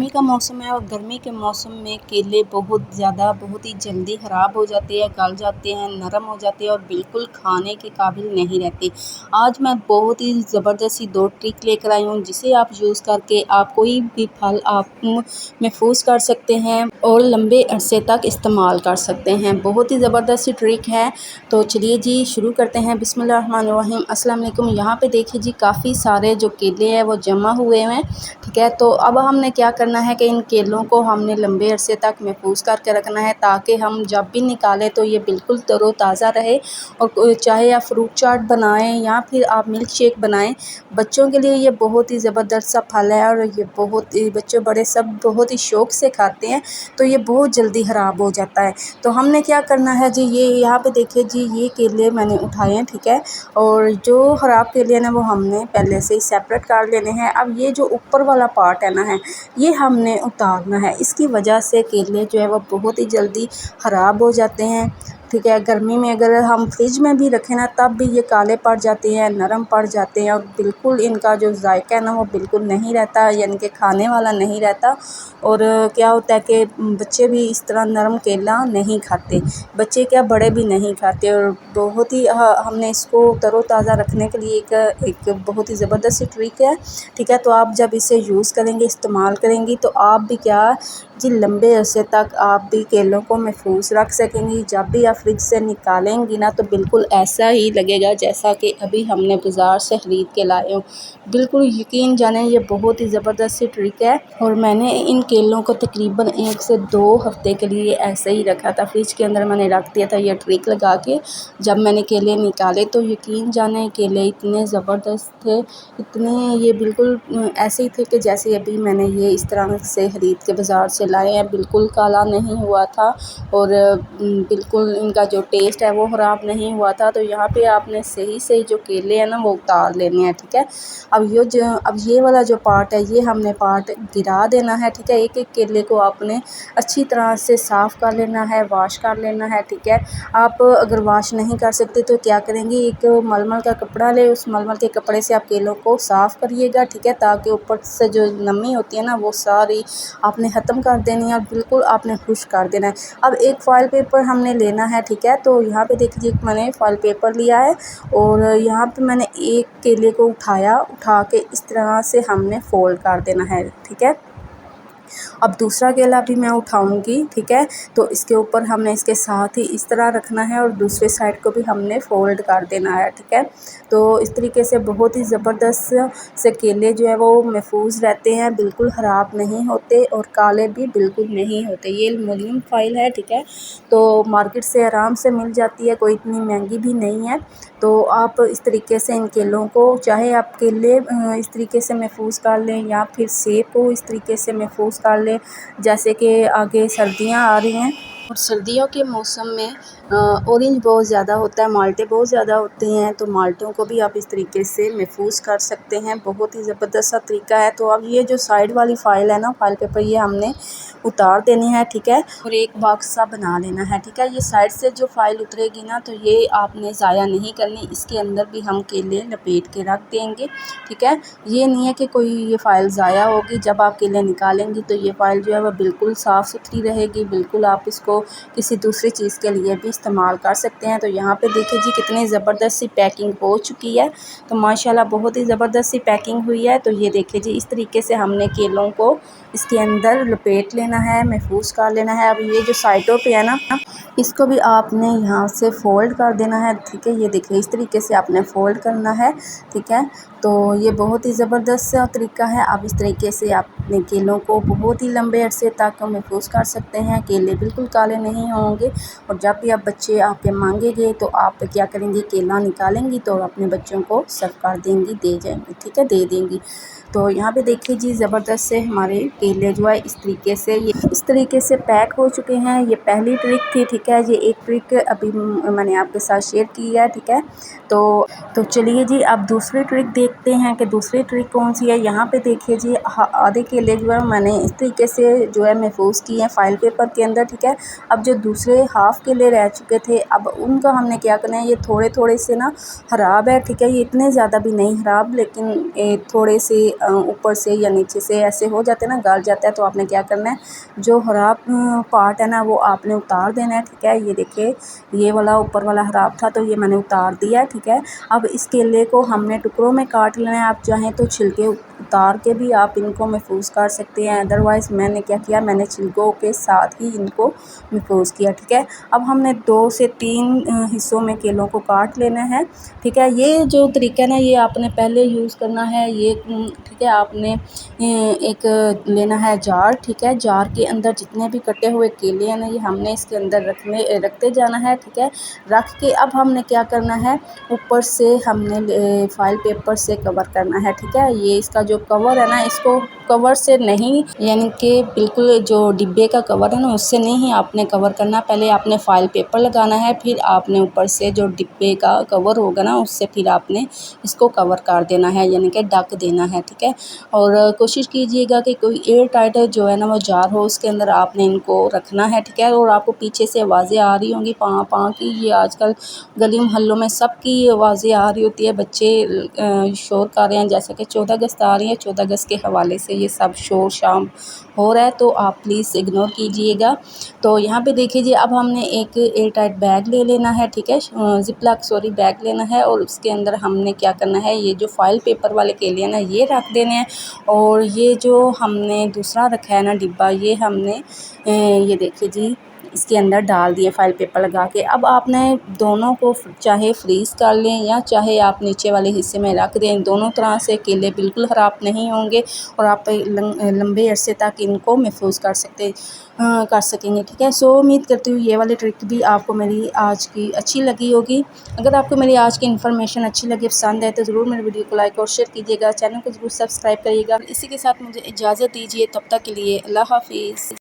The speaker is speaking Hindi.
गर्मी का मौसम है और गर्मी के मौसम में केले बहुत ही जल्दी ख़राब हो जाते हैं, गल जाते हैं, नरम हो जाते हैं और बिल्कुल खाने के काबिल नहीं रहते। आज मैं बहुत ही ज़बरदस्त सी 2 ट्रिक लेकर आई हूँ जिसे आप यूज़ करके आप कोई भी फल आप महफूज़ कर सकते हैं और लंबे अरसे तक इस्तेमाल कर सकते हैं। बहुत ही ज़बरदस्त सी ट्रिक है। तो चलिए जी शुरू करते हैं। बिस्मिल्लाहिर्रहमानिर्रहीम। अस्सलाम वालेकुम। यहाँ पे देखिए जी काफ़ी सारे जो केले हैं वो जमा हुए हैं, ठीक है। तो अब हमने क्या करना है कि इन केलों को हमने लंबे अरसे तक महफूज़ करके रखना है ताकि हम जब भी निकालें तो ये बिल्कुल तरोताज़ा रहे। और चाहे आप फ्रूट चाट बनाएं या फिर आप मिल्क शेक बनाएं, बच्चों के लिए ये बहुत ही ज़बरदस्त सा फल है और ये बहुत ही बच्चे बड़े सब बहुत ही शौक़ से खाते हैं। तो ये बहुत जल्दी ख़राब हो जाता है। तो हमने क्या करना है जी, ये यहाँ पे देखिए जी ये केले मैंने उठाए हैं, ठीक है। और जो ख़राब केले हैं ना वो हमने पहले से ही सेपरेट कर लेने हैं। अब ये जो ऊपर वाला पार्ट है ना ये हमने उतारना है। इसकी वजह से केले जो है वो बहुत ही जल्दी ख़राब हो जाते हैं, ठीक है। गर्मी में अगर हम फ्रिज में भी रखें ना तब भी ये काले पड़ जाते हैं, नरम पड़ जाते हैं और बिल्कुल इनका जो जायका है ना वो बिल्कुल नहीं रहता, यानी कि खाने वाला नहीं रहता। और क्या होता है कि बच्चे भी इस तरह नरम केला नहीं खाते, बच्चे क्या बड़े भी नहीं खाते। और बहुत ही हमने इसको तरोताज़ा रखने के लिए एक बहुत ही ज़बरदस्त सी ट्रिक है, ठीक है। तो आप जब इसे यूज़ करेंगे, इस्तेमाल करेंगी तो आप भी क्या जी लंबे अरसे तक आप भी केलों को महफूज़ रख सकेंगी। जब भी आप फ्रिज से निकालेंगी ना तो बिल्कुल ऐसा ही लगेगा जैसा कि अभी हमने बाज़ार से ख़रीद के लाए हों। बिल्कुल यकीन जानें ये बहुत ही ज़बरदस्त सी ट्रिक है। और मैंने इन केलों को तकरीबन 1 से 2 हफ़्ते के लिए ऐसे ही रखा था, फ्रिज के अंदर मैंने रख दिया था ये ट्रिक लगा के। जब मैंने केले निकाले तो यकीन जानें केले इतने ज़बरदस्त थे, इतने ये बिल्कुल ऐसे ही थे कि जैसे अभी मैंने ये इस तरह से ख़रीद के बाज़ार से लाए हैं। बिल्कुल काला नहीं हुआ था और बिल्कुल इनका जो टेस्ट है वो ख़राब नहीं हुआ था। तो यहाँ पे आपने सही से जो केले हैं ना वो उतार लेने हैं, ठीक है। अब ये वाला जो पार्ट है ये हमने पार्ट गिरा देना है, ठीक है। एक-एक केले को आपने अच्छी तरह से साफ़ कर लेना है, वॉश कर लेना है, ठीक है। आप अगर वॉश नहीं कर सकते तो क्या करेंगे, एक मलमल का कपड़ा ले, उस मलमल के कपड़े से आप केलों को साफ़ करिएगा, ठीक है। ताकि ऊपर से जो नमी होती है ना वो सारी आपने ख़त्म कर देनी है और बिल्कुल आपने खुश्क कर देना है। अब एक फ़ॉइल पेपर हमने लेना है, ठीक है। तो यहाँ पे देखिए मैंने फ़ॉइल पेपर लिया है और यहाँ पे मैंने एक केले को उठा के इस तरह से हमने फ़ोल्ड कर देना है, ठीक है। अब दूसरा केला भी मैं उठाऊंगी, ठीक है। तो इसके ऊपर हमने इसके साथ ही इस तरह रखना है और दूसरे साइड को भी हमने फ़ोल्ड कर देना है, ठीक है। तो इस तरीके से बहुत ही ज़बरदस्त से केले जो है वो महफूज़ रहते हैं, बिल्कुल ख़राब नहीं होते और काले भी बिल्कुल नहीं होते। ये एल्युमिनियम फ़ॉइल है, ठीक है। तो मार्केट से आराम से मिल जाती है, कोई इतनी महंगी भी नहीं है। तो आप इस तरीके से इन केलों को चाहे आप केले इस तरीके से महफूज़ कर लें या फिर सेब को इस तरीके से महफूज़ कर लें। जैसे कि आगे सर्दियाँ आ रही हैं और सर्दियों के मौसम में ऑरेंज बहुत ज़्यादा होता है, माल्टे बहुत ज़्यादा होते हैं। तो माल्टों को भी आप इस तरीके से महफूज़ कर सकते हैं, बहुत ही ज़बरदस्त सा तरीका है। तो अब ये जो साइड वाली फ़ाइल है ना, फ़ाइल पेपर, ये हमने उतार देनी है, ठीक है। और एक बॉक्स सा बना लेना है, ठीक है। ये साइड से जो फ़ाइल उतरेगी ना तो ये आपने ज़ाया नहीं करनी, इसके अंदर भी हम केले लपेट के रख देंगे, ठीक है। ये नहीं है कि कोई ये फ़ाइल ज़ाया होगी, जब आप केले निकालेंगी तो ये फ़ाइल जो है वो बिल्कुल साफ़ सुथरी रहेगी, बिल्कुल आप इसको किसी दूसरी चीज़ के लिए भी इस्तेमाल कर सकते हैं। तो यहाँ पे देखिए जी कितनी ज़बरदस्त सी पैकिंग हो चुकी है। तो माशाल्लाह बहुत ही ज़बरदस्त सी पैकिंग हुई है। तो ये देखिए जी इस तरीके से हमने केलों को इसके अंदर लपेट लेना है, महफूज़ कर लेना है। अब ये जो साइडों पे है ना इसको भी आपने यहाँ से फ़ोल्ड कर देना है, ठीक है। ये देखिए इस तरीके से आपने फ़ोल्ड करना है, ठीक है। तो ये बहुत ही ज़बरदस्त सा तरीका है। आप इस तरीके से अपने केलों को बहुत ही लंबे अरसे तक महफूज़ कर सकते हैं, केले बिल्कुल काले नहीं होंगे। और जब भी आप बच्चे आपके मांगेंगे तो आप क्या करेंगी, केला निकालेंगी तो अपने बच्चों को सर्व कर देंगी, दे जाएंगी, ठीक है, दे देंगी। तो यहाँ पे देखिए जी ज़बरदस्त से हमारे केले जो है इस तरीके से पैक हो चुके हैं। ये पहली ट्रिक थी, ठीक है। ये एक ट्रिक अभी मैंने आपके साथ शेयर की है, ठीक है। तो चलिए जी अब दूसरी ट्रिक देखते हैं कि दूसरी ट्रिक कौन सी है। यहाँ पे देखिए जी आधे केले जो है मैंने इस तरीके से जो है महफूज़ किए हैं फ़ाइल पेपर के अंदर, ठीक है। अब जो दूसरे हाफ़ केले रह चुके थे। अब उनका हमने क्या करना है, ये थोड़े थोड़े से ना ख़राब है, ठीक है। ये इतने ज़्यादा भी नहीं ख़राब, लेकिन थोड़े से ऊपर से या नीचे से ऐसे हो जाते हैं ना, गल जाता है। तो आपने क्या करना है, जो ख़राब पार्ट है ना वो आपने उतार देना है, ठीक है। ये देखिए, ये वाला ऊपर वाला ख़राब था तो ये मैंने उतार दिया है, ठीक है। अब इस केले को हमने टुकड़ों में काट लेना है। आप चाहें तो छिलके उतार के भी आप इनको महफूज़ कर सकते हैं, अदरवाइज़ मैंने क्या किया, मैंने छिलकों के साथ ही इनको महफूज़ किया, ठीक है। अब हमने 2 से 3 हिस्सों में केलों को काट लेना है, ठीक है। ये जो तरीका है ना, ये आपने पहले यूज़ करना है। ये ठीक है, आपने एक लेना है जार, ठीक है। जार के अंदर जितने भी कटे हुए केले हैं ना, ये हमने इसके अंदर रखते जाना है, ठीक है। रख के अब हमने क्या करना है, ऊपर से हमने फ़ॉइल पेपर से कवर करना है, ठीक है। ये इसका जो कवर है ना, इसको कवर से नहीं, यानी कि बिल्कुल जो डिब्बे का कवर है ना उससे नहीं आपने कवर करना। पहले आपने फ़ॉइल पेपर लगाना है, फिर आपने ऊपर से जो डिब्बे का कवर होगा ना उससे फिर आपने इसको कवर कर देना है, यानी कि ढक देना है, ठीक है। और कोशिश कीजिएगा कि कोई एयर टाइट जो है ना वो जार हो, उसके अंदर आपने इनको रखना है, ठीक है। और आपको पीछे से आवाज़ें आ रही होंगी पाँ पाँ की, ये आजकल गली मोहल्लों में सबकी आवाज़ें आ रही होती है। बच्चे शोर कर रहे हैं, जैसे कि 14 अगस्त आ रही है, 14 अगस्त के हवाले से ये सब शोर शाम हो रहा है, तो आप प्लीज़ इग्नोर कीजिएगा। तो यहाँ पे देखिए, अब हमने एक एयर टाइट बैग ले लेना है, ठीक है। ज़िप-लॉक बैग लेना है और उसके अंदर हमने क्या करना है, ये जो फ़ॉइल पेपर वाले केले हैं ना ये रख देने हैं। और ये जो हमने दूसरा रखा है ना डिब्बा, ये हमने ये देखिए जी, इसके अंदर डाल दिए फ़ॉइल पेपर लगा के। अब आपने दोनों को चाहे फ्रीज़ कर लें या चाहे आप नीचे वाले हिस्से में रख दें, दोनों तरह से केले बिल्कुल ख़राब नहीं होंगे और आप लंबे अरसे तक इनको महफूज़ कर सकेंगे, ठीक है। सो उम्मीद करती हूँ ये वाली ट्रिक भी आपको मेरी आज की अच्छी लगी होगी। अगर आपको मेरी आज की इन्फॉर्मेशन अच्छी लगी, पसंद है, तो ज़रूर मेरे वीडियो को लाइक और शेयर कीजिएगा, चैनल को ज़रूर सब्सक्राइब करिएगा। इसी के साथ मुझे इजाज़त दीजिए, तब तक के लिए अल्लाह हाफ़िज़।